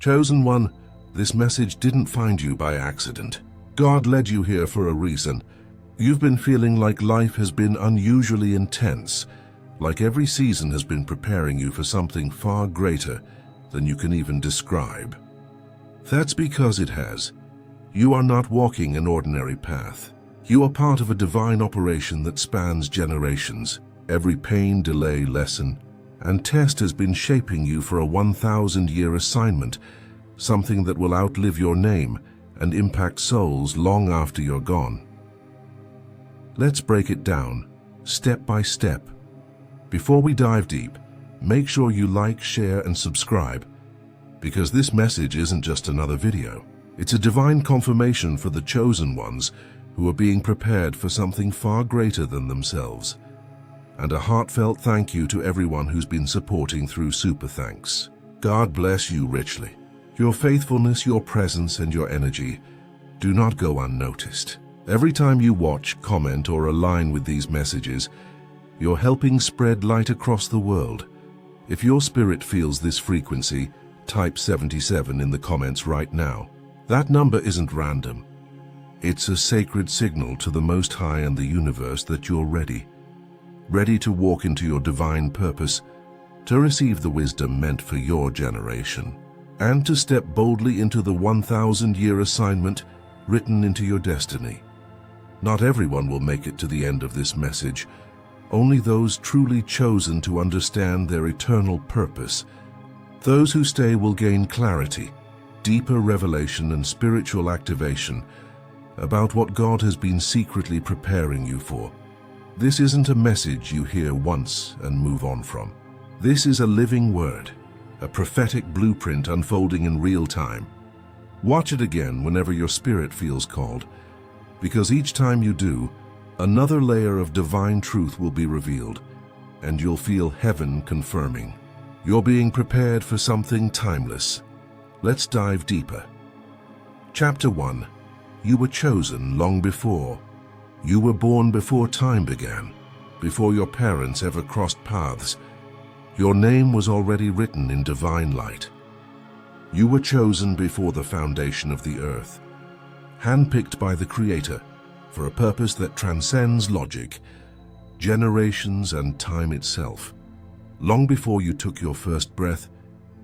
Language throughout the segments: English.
Chosen one, this message didn't find you by accident. God led you here for a reason. You've been feeling like life has been unusually intense, like every season has been preparing you for something far greater than you can even describe. That's because it has. You are not walking an ordinary path. You are part of a divine operation that spans generations. Every pain, delay, lesson, and test has been shaping you for a 1,000-year assignment, something that will outlive your name and impact souls long after you're gone. Let's break it down, step by step. Before we dive deep, make sure you like, share, and subscribe, because this message isn't just another video. It's a divine confirmation for the chosen ones who are being prepared for something far greater than themselves. And a heartfelt thank you to everyone who's been supporting through Super Thanks. God bless you richly. Your faithfulness, your presence, and your energy do not go unnoticed. Every time you watch, comment, or align with these messages, you're helping spread light across the world. If your spirit feels this frequency, type 77 in the comments right now. That number isn't random. It's a sacred signal to the Most High and the universe that you're ready. Ready to walk into your divine purpose, to receive the wisdom meant for your generation, and to step boldly into the 1,000-year assignment written into your destiny. Not everyone will make it to the end of this message. Only those truly chosen to understand their eternal purpose. Those who stay will gain clarity, deeper revelation, and spiritual activation about what God has been secretly preparing you for. This isn't a message you hear once and move on from. This is a living word, a prophetic blueprint unfolding in real time. Watch it again whenever your spirit feels called, because each time you do, another layer of divine truth will be revealed, and you'll feel heaven confirming. You're being prepared for something timeless. Let's dive deeper. Chapter 1. You were chosen long before. You were born before time began, before your parents ever crossed paths. Your name was already written in divine light. You were chosen before the foundation of the earth, handpicked by the Creator for a purpose that transcends logic, generations, and time itself. Long before you took your first breath,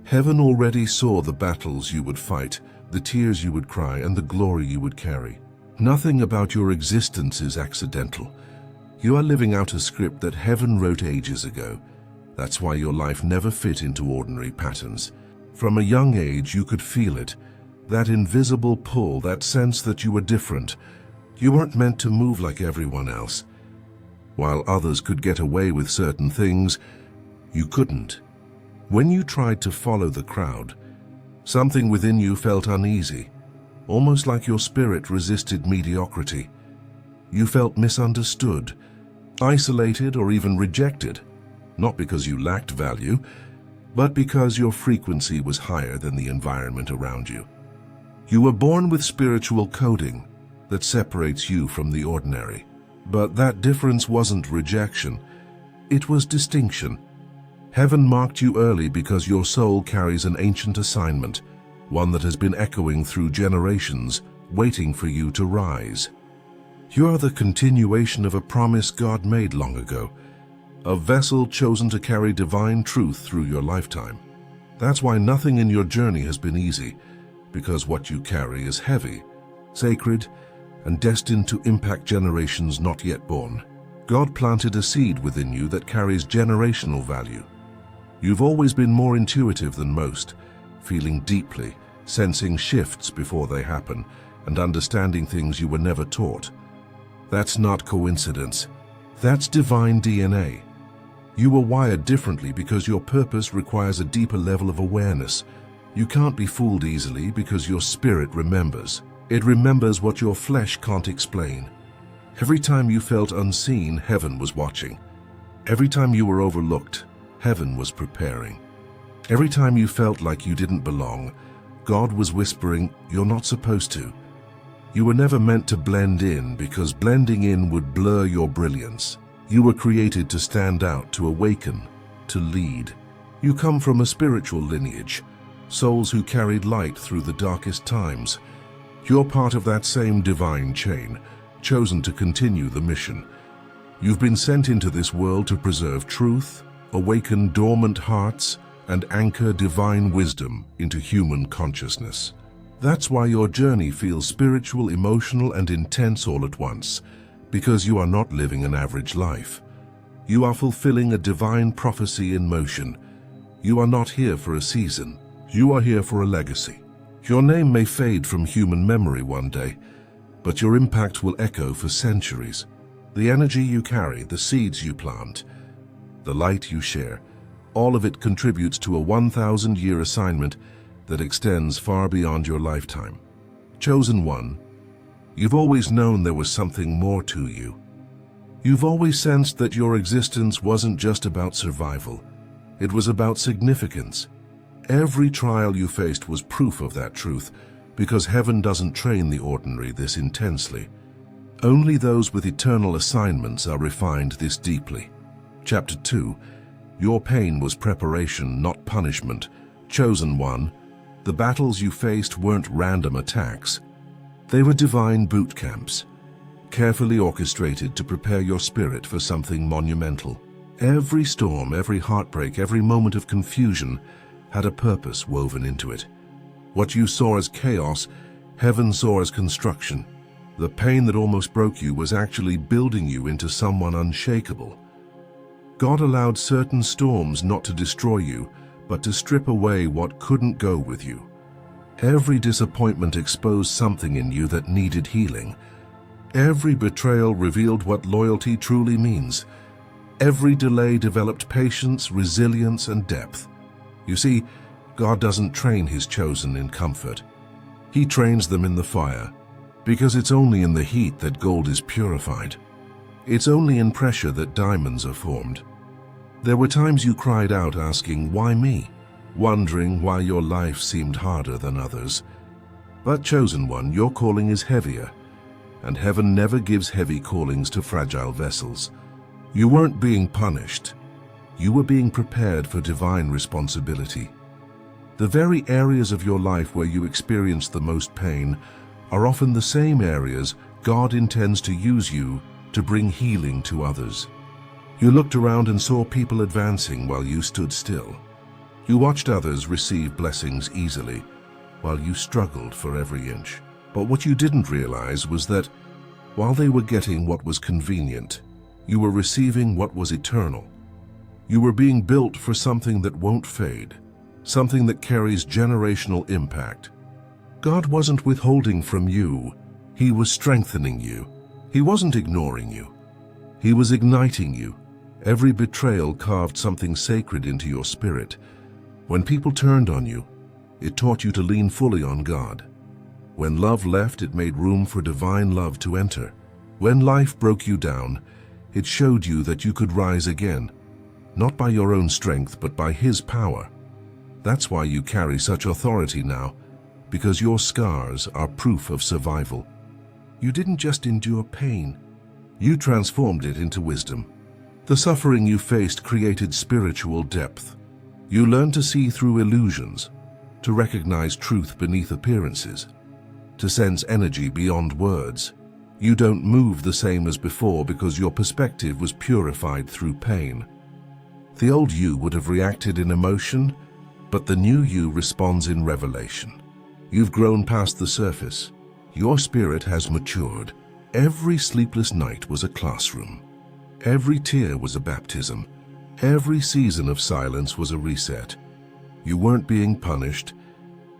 heaven already saw the battles you would fight, the tears you would cry, and the glory you would carry. Nothing about your existence is accidental. You are living out a script that heaven wrote ages ago. That's why your life never fit into ordinary patterns. From a young age, you could feel it, that invisible pull, that sense that you were different. You weren't meant to move like everyone else. While others could get away with certain things, you couldn't. When you tried to follow the crowd, something within you felt uneasy, almost like your spirit resisted mediocrity. You felt misunderstood, isolated, or even rejected, not because you lacked value, but because your frequency was higher than the environment around you. You were born with spiritual coding that separates you from the ordinary. But that difference wasn't rejection, it was distinction. Heaven marked you early because your soul carries an ancient assignment, one that has been echoing through generations, waiting for you to rise. You are the continuation of a promise God made long ago, a vessel chosen to carry divine truth through your lifetime. That's why nothing in your journey has been easy, because what you carry is heavy, sacred, and destined to impact generations not yet born. God planted a seed within you that carries generational value. You've always been more intuitive than most, feeling deeply, sensing shifts before they happen, and understanding things you were never taught. That's not coincidence. That's divine DNA. You were wired differently because your purpose requires a deeper level of awareness. You can't be fooled easily because your spirit remembers. It remembers what your flesh can't explain. Every time you felt unseen, heaven was watching. Every time you were overlooked, heaven was preparing. Every time you felt like you didn't belong, God was whispering, "You're not supposed to." You were never meant to blend in because blending in would blur your brilliance. You were created to stand out, to awaken, to lead. You come from a spiritual lineage, souls who carried light through the darkest times. You're part of that same divine chain, chosen to continue the mission. You've been sent into this world to preserve truth, awaken dormant hearts, and anchor divine wisdom into human consciousness. That's why your journey feels spiritual, emotional, and intense all at once, because you are not living an average life. You are fulfilling a divine prophecy in motion. You are not here for a season. You are here for a legacy. Your name may fade from human memory one day, but your impact will echo for centuries. The energy you carry, the seeds you plant, the light you share, all of it contributes to a 1,000-year assignment that extends far beyond your lifetime. Chosen one, you've always known there was something more to you. You've always sensed that your existence wasn't just about survival. It was about significance. Every trial you faced was proof of that truth, because heaven doesn't train the ordinary this intensely. Only those with eternal assignments are refined this deeply. Chapter 2. Your pain was preparation, not punishment. Chosen one, the battles you faced weren't random attacks. They were divine boot camps, carefully orchestrated to prepare your spirit for something monumental. Every storm, every heartbreak, every moment of confusion had a purpose woven into it. What you saw as chaos, heaven saw as construction. The pain that almost broke you was actually building you into someone unshakable. God allowed certain storms not to destroy you, but to strip away what couldn't go with you. Every disappointment exposed something in you that needed healing. Every betrayal revealed what loyalty truly means. Every delay developed patience, resilience, and depth. You see, God doesn't train His chosen in comfort. He trains them in the fire, because it's only in the heat that gold is purified. It's only in pressure that diamonds are formed. There were times you cried out asking, "Why me?" wondering why your life seemed harder than others. But chosen one, your calling is heavier, and heaven never gives heavy callings to fragile vessels. You weren't being punished. You were being prepared for divine responsibility. The very areas of your life where you experienced the most pain are often the same areas God intends to use you to bring healing to others. You looked around and saw people advancing while you stood still. You watched others receive blessings easily while you struggled for every inch. But what you didn't realize was that while they were getting what was convenient, you were receiving what was eternal. You were being built for something that won't fade, something that carries generational impact. God wasn't withholding from you. He was strengthening you. He wasn't ignoring you. He was igniting you. Every betrayal carved something sacred into your spirit. When people turned on you, it taught you to lean fully on God. When love left, it made room for divine love to enter. When life broke you down, it showed you that you could rise again, not by your own strength, but by His power. That's why you carry such authority now, because your scars are proof of survival. You didn't just endure pain, you transformed it into wisdom. The suffering you faced created spiritual depth. You learned to see through illusions, to recognize truth beneath appearances, to sense energy beyond words. You don't move the same as before because your perspective was purified through pain. The old you would have reacted in emotion, but the new you responds in revelation. You've grown past the surface. Your spirit has matured. Every sleepless night was a classroom. Every tear was a baptism. Every season of silence was a reset. You weren't being punished.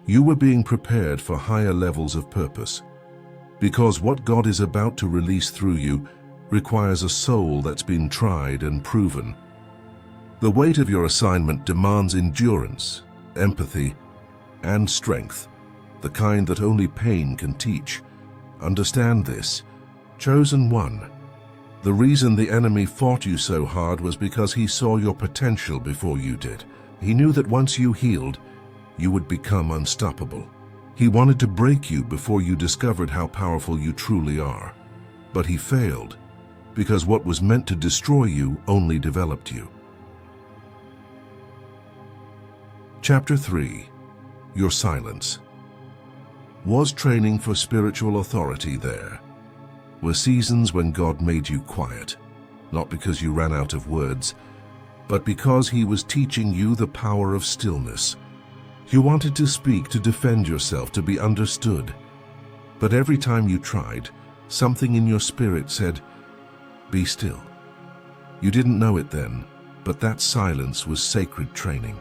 You were being prepared for higher levels of purpose. Because what God is about to release through you requires a soul that's been tried and proven. The weight of your assignment demands endurance, empathy, and strength, the kind that only pain can teach. Understand this, chosen one. The reason the enemy fought you so hard was because he saw your potential before you did. He knew that once you healed, you would become unstoppable. He wanted to break you before you discovered how powerful you truly are. But he failed, because what was meant to destroy you only developed you. Chapter 3. your silence. Was training for spiritual authority there? Were seasons when God made you quiet, not because you ran out of words, but because He was teaching you the power of stillness? You wanted to speak, to defend yourself, to be understood. But every time you tried, something in your spirit said, "Be still." You didn't know it then, but that silence was sacred training.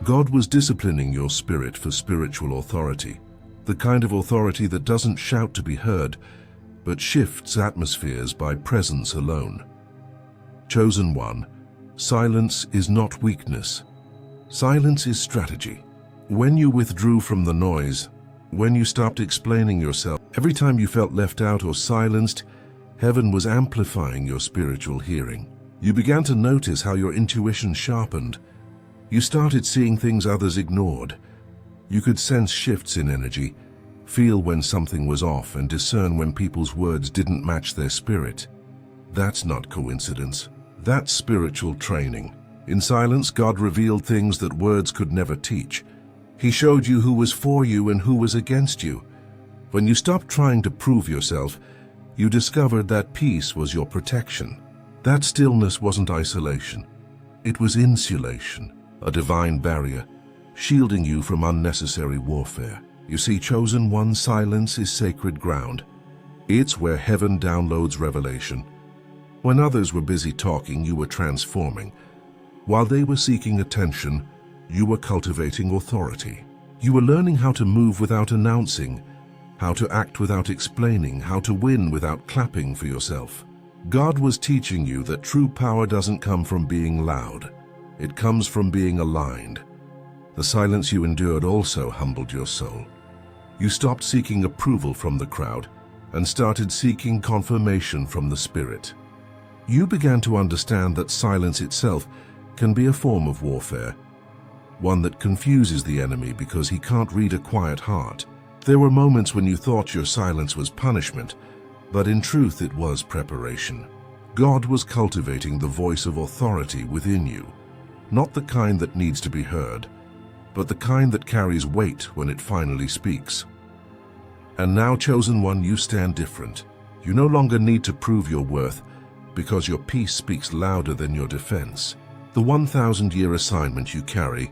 God was disciplining your spirit for spiritual authority, the kind of authority that doesn't shout to be heard, but shifts atmospheres by presence alone. Chosen one, silence is not weakness. Silence is strategy. When you withdrew from the noise, when you stopped explaining yourself, every time you felt left out or silenced, heaven was amplifying your spiritual hearing. You began to notice how your intuition sharpened. You started seeing things others ignored. You could sense shifts in energy, feel when something was off, and discern when people's words didn't match their spirit. That's not coincidence. That's spiritual training. In silence, God revealed things that words could never teach. He showed you who was for you and who was against you. When you stopped trying to prove yourself, you discovered that peace was your protection. That stillness wasn't isolation. It was insulation, a divine barrier, shielding you from unnecessary warfare. You see, chosen one, silence is sacred ground. It's where heaven downloads revelation. When others were busy talking, you were transforming. While they were seeking attention, you were cultivating authority. You were learning how to move without announcing, how to act without explaining, how to win without clapping for yourself. God was teaching you that true power doesn't come from being loud. It comes from being aligned. The silence you endured also humbled your soul. You stopped seeking approval from the crowd and started seeking confirmation from the Spirit. You began to understand that silence itself can be a form of warfare, one that confuses the enemy because he can't read a quiet heart. There were moments when you thought your silence was punishment, but in truth it was preparation. God was cultivating the voice of authority within you, not the kind that needs to be heard, but the kind that carries weight when it finally speaks. And now, chosen one, you stand different. You no longer need to prove your worth because your peace speaks louder than your defense. The 1,000-year assignment you carry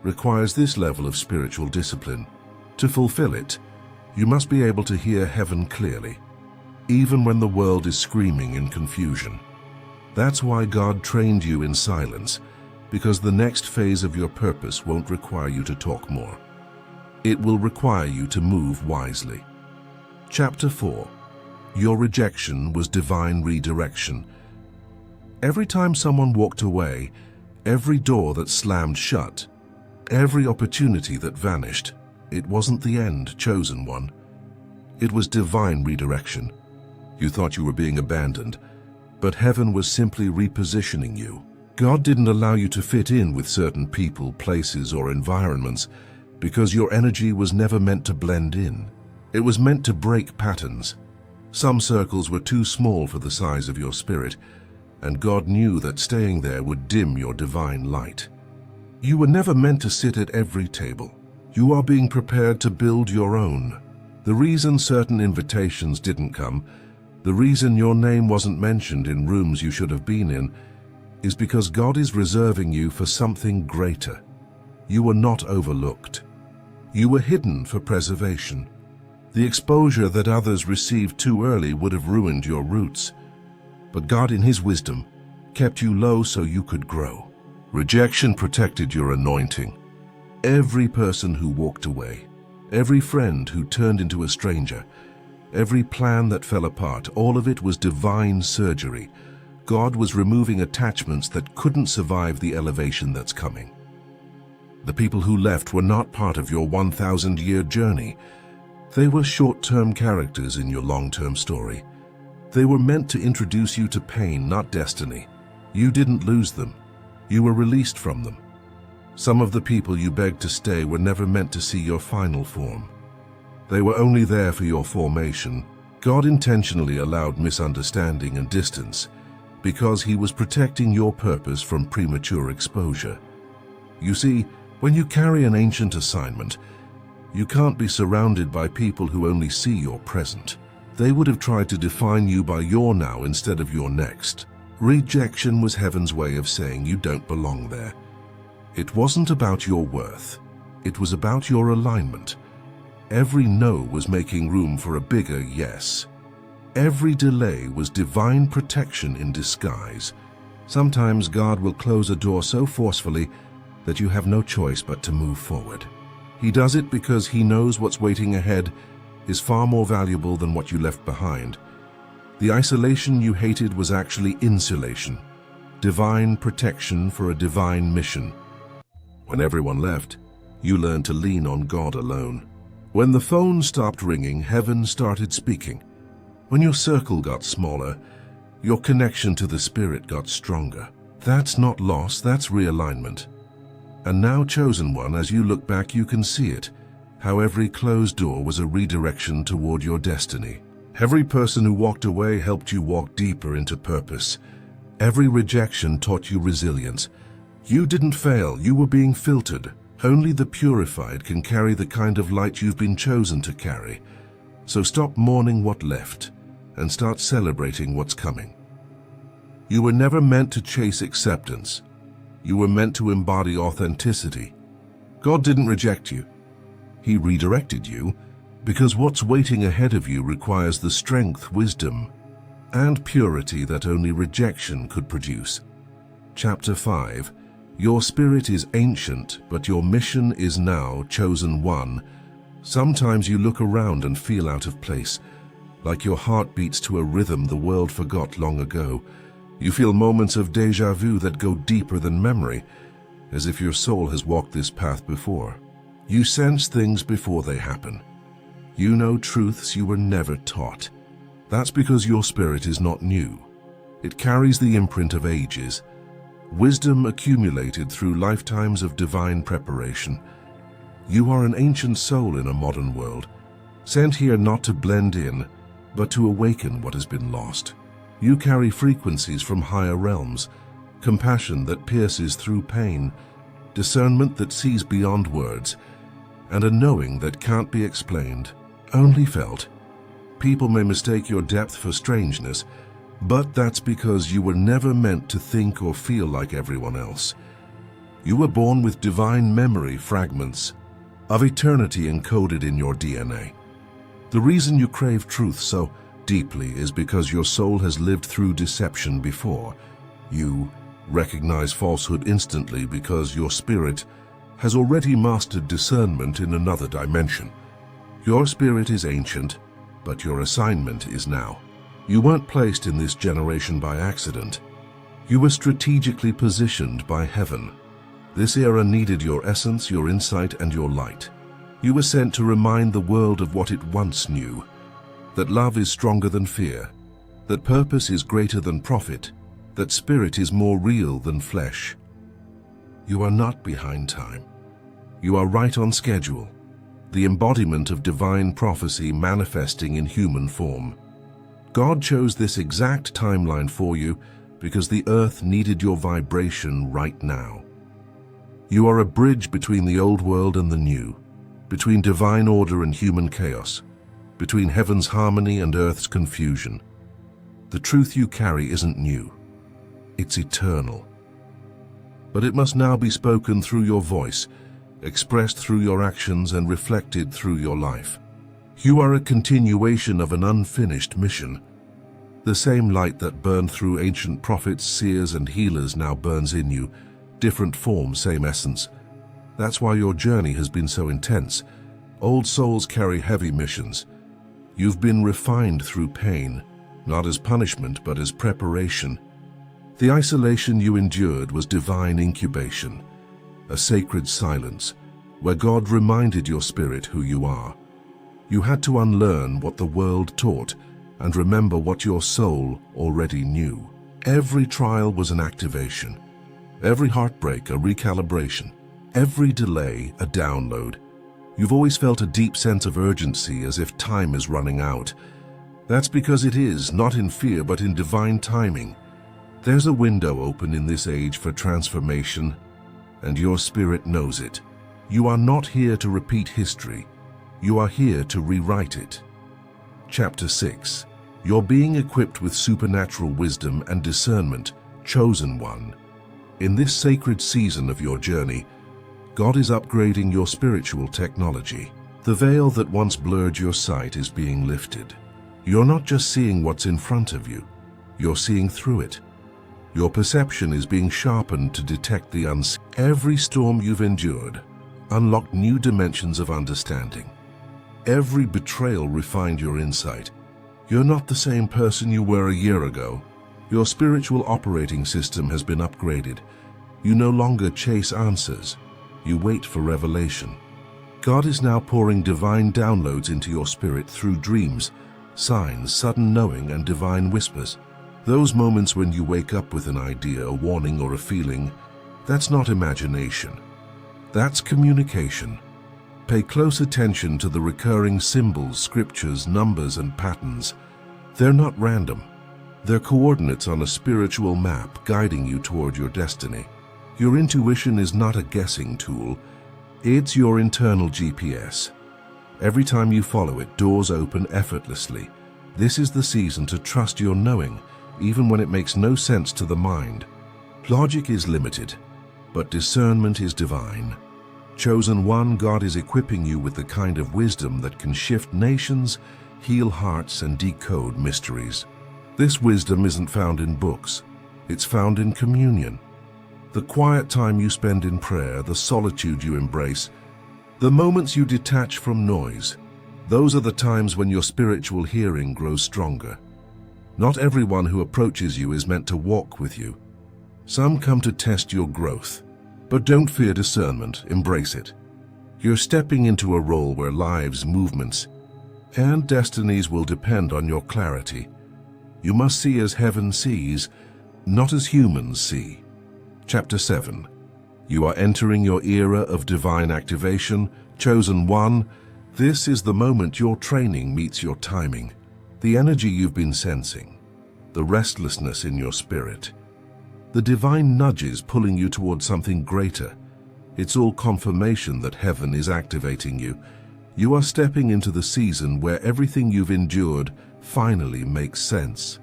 requires this level of spiritual discipline. To fulfill it, you must be able to hear heaven clearly, even when the world is screaming in confusion. That's why God trained you in silence, because the next phase of your purpose won't require you to talk more. It will require you to move wisely. Chapter 4. Your rejection was divine redirection. Every time someone walked away, every door that slammed shut, every opportunity that vanished, it wasn't the end, chosen one. It was divine redirection. You thought you were being abandoned, but heaven was simply repositioning you. God didn't allow you to fit in with certain people, places, or environments because your energy was never meant to blend in. It was meant to break patterns. Some circles were too small for the size of your spirit, and God knew that staying there would dim your divine light. You were never meant to sit at every table. You are being prepared to build your own. The reason certain invitations didn't come, the reason your name wasn't mentioned in rooms you should have been in, is because God is reserving you for something greater. You were not overlooked. You were hidden for preservation. The exposure that others received too early would have ruined your roots. But God, in His wisdom, kept you low so you could grow. Rejection protected your anointing. Every person who walked away, every friend who turned into a stranger, every plan that fell apart, all of it was divine surgery. God was removing attachments that couldn't survive the elevation that's coming. The people who left were not part of your 1,000-year journey. They were short-term characters in your long-term story. They were meant to introduce you to pain, not destiny. You didn't lose them. You were released from them. Some of the people you begged to stay were never meant to see your final form. They were only there for your formation. God intentionally allowed misunderstanding and distance because He was protecting your purpose from premature exposure. You see, When you carry an ancient assignment, you can't be surrounded by people who only see your present. They would have tried to define you by your now instead of your next. Rejection was heaven's way of saying you don't belong there. It wasn't about your worth. It was about your alignment. Every no was making room for a bigger yes. Every delay was divine protection in disguise. Sometimes God will close a door so forcefully that you have no choice but to move forward. He does it because he knows what's waiting ahead is far more valuable than what you left behind. The isolation you hated was actually insulation, divine protection for a divine mission. When everyone left, you learned to lean on God alone. When the phone stopped ringing, heaven started speaking. When your circle got smaller, your connection to the Spirit got stronger. That's not loss, that's realignment. And now, chosen one, as you look back, you can see it, how every closed door was a redirection toward your destiny. Every person who walked away helped you walk deeper into purpose. Every rejection taught you resilience. You didn't fail, you were being filtered. Only the purified can carry the kind of light you've been chosen to carry. So stop mourning what left and start celebrating what's coming. You were never meant to chase acceptance. You were meant to embody authenticity. God didn't reject you. He redirected you because what's waiting ahead of you requires the strength, wisdom, and purity that only rejection could produce. Chapter 5. Your spirit is ancient, but your mission is now, chosen one. Sometimes you look around and feel out of place, like your heart beats to a rhythm the world forgot long ago. You feel moments of déjà vu that go deeper than memory, as if your soul has walked this path before. You sense things before they happen. You know truths you were never taught. That's because your spirit is not new. It carries the imprint of ages, wisdom accumulated through lifetimes of divine preparation. You are an ancient soul in a modern world, sent here not to blend in, but to awaken what has been lost. You carry frequencies from higher realms, compassion that pierces through pain, discernment that sees beyond words, and a knowing that can't be explained, only felt. People may mistake your depth for strangeness, but that's because you were never meant to think or feel like everyone else. You were born with divine memory fragments of eternity encoded in your DNA. The reason you crave truth so deeply is because your soul has lived through deception before. You recognize falsehood instantly because your spirit has already mastered discernment in another dimension. Your spirit is ancient, but your assignment is now. You weren't placed in this generation by accident. You were strategically positioned by heaven. This era needed your essence, your insight, and your light. You were sent to remind the world of what it once knew, that love is stronger than fear, that purpose is greater than profit, that spirit is more real than flesh. You are not behind time. You are right on schedule, the embodiment of divine prophecy manifesting in human form. God chose this exact timeline for you because the earth needed your vibration right now. You are a bridge between the old world and the new, between divine order and human chaos, between heaven's harmony and earth's confusion. The truth you carry isn't new. It's eternal. But it must now be spoken through your voice, expressed through your actions, and reflected through your life. You are a continuation of an unfinished mission. The same light that burned through ancient prophets, seers, and healers now burns in you. Different form, same essence. That's why your journey has been so intense. Old souls carry heavy missions. You've been refined through pain, not as punishment but as preparation. The isolation you endured was divine incubation, a sacred silence where God reminded your spirit who you are. You had to unlearn what the world taught and remember what your soul already knew. Every trial was an activation, every heartbreak a recalibration, every delay a download. You've always felt a deep sense of urgency, as if time is running out. That's because it is, not in fear but in divine timing. There's a window open in this age for transformation, and your spirit knows it. You are not here to repeat history. You are here to rewrite it. Chapter 6. You're being equipped with supernatural wisdom and discernment, chosen one. In this sacred season of your journey, God is upgrading your spiritual technology. The veil that once blurred your sight is being lifted. You're not just seeing what's in front of you, you're seeing through it. Your perception is being sharpened to detect the unseen. Every storm you've endured unlocked new dimensions of understanding. Every betrayal refined your insight. You're not the same person you were a year ago. Your spiritual operating system has been upgraded. You no longer chase answers. You wait for revelation. God is now pouring divine downloads into your spirit through dreams, signs, sudden knowing, and divine whispers. Those moments when you wake up with an idea, a warning, or a feeling, that's not imagination. That's communication. Pay close attention to the recurring symbols, scriptures, numbers, and patterns. They're not random. They're coordinates on a spiritual map guiding you toward your destiny. Your intuition is not a guessing tool. It's your internal GPS. Every time you follow it, doors open effortlessly. This is the season to trust your knowing, even when it makes no sense to the mind. Logic is limited, but discernment is divine. Chosen one, God is equipping you with the kind of wisdom that can shift nations, heal hearts, and decode mysteries. This wisdom isn't found in books. It's found in communion. The quiet time you spend in prayer, the solitude you embrace, the moments you detach from noise, those are the times when your spiritual hearing grows stronger. Not everyone who approaches you is meant to walk with you. Some come to test your growth. But don't fear discernment, embrace it. You're stepping into a role where lives, movements, and destinies will depend on your clarity. You must see as heaven sees, not as humans see. Chapter 7. You are entering your era of divine activation, chosen one. This is the moment your training meets your timing. The energy you've been sensing, the restlessness in your spirit, the divine nudges pulling you towards something greater. It's all confirmation that heaven is activating you. You are stepping into the season where everything you've endured finally makes sense.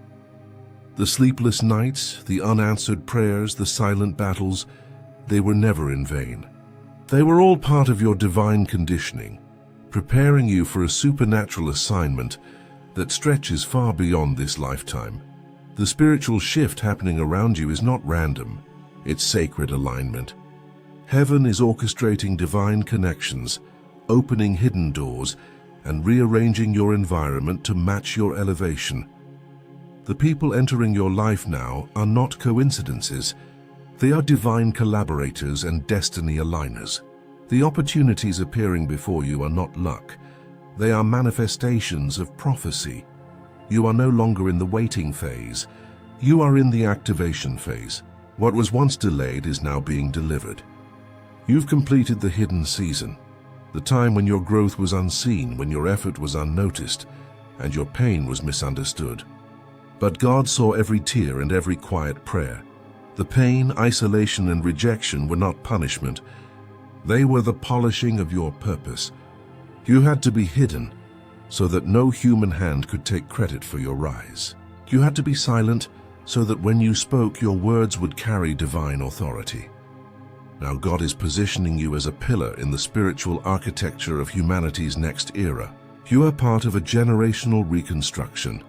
The sleepless nights, the unanswered prayers, the silent battles, they were never in vain. They were all part of your divine conditioning, preparing you for a supernatural assignment that stretches far beyond this lifetime. The spiritual shift happening around you is not random, it's sacred alignment. Heaven is orchestrating divine connections, opening hidden doors, and rearranging your environment to match your elevation. The people entering your life now are not coincidences. They are divine collaborators and destiny aligners. The opportunities appearing before you are not luck. They are manifestations of prophecy. You are no longer in the waiting phase. You are in the activation phase. What was once delayed is now being delivered. You've completed the hidden season, the time when your growth was unseen, when your effort was unnoticed, and your pain was misunderstood. But God saw every tear and every quiet prayer. The pain, isolation, and rejection were not punishment. They were the polishing of your purpose. You had to be hidden so that no human hand could take credit for your rise. You had to be silent so that when you spoke, your words would carry divine authority. Now God is positioning you as a pillar in the spiritual architecture of humanity's next era. You are part of a generational reconstruction,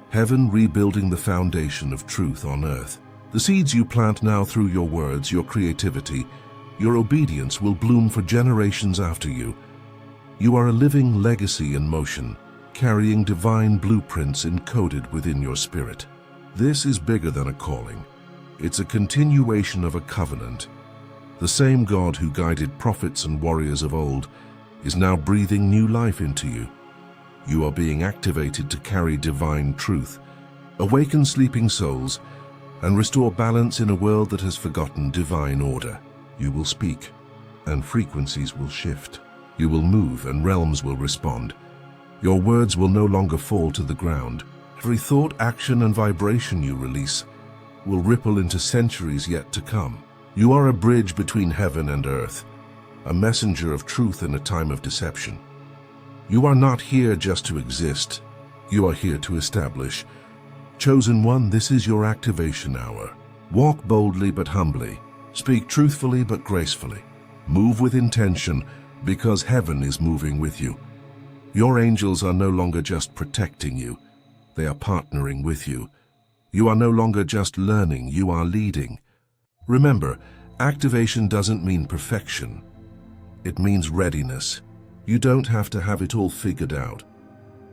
heaven rebuilding the foundation of truth on earth. The seeds you plant now through your words, your creativity, your obedience will bloom for generations after you. You are a living legacy in motion, carrying divine blueprints encoded within your spirit. This is bigger than a calling. It's a continuation of a covenant. The same God who guided prophets and warriors of old is now breathing new life into you. You are being activated to carry divine truth, awaken sleeping souls, and restore balance in a world that has forgotten divine order. You will speak, and frequencies will shift. You will move, and realms will respond. Your words will no longer fall to the ground. Every thought, action, and vibration you release will ripple into centuries yet to come. You are a bridge between heaven and earth, a messenger of truth in a time of deception. You are not here just to exist. You are here to establish. Chosen one, this is your activation hour. Walk boldly but humbly. Speak truthfully but gracefully. Move with intention, because heaven is moving with you. Your angels are no longer just protecting you. They are partnering with you. You are no longer just learning, you are leading. Remember, activation doesn't mean perfection. It means readiness. You don't have to have it all figured out.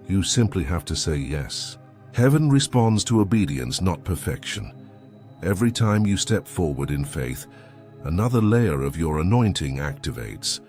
You simply have to say yes. Heaven responds to obedience, not perfection. Every time you step forward in faith, another layer of your anointing activates.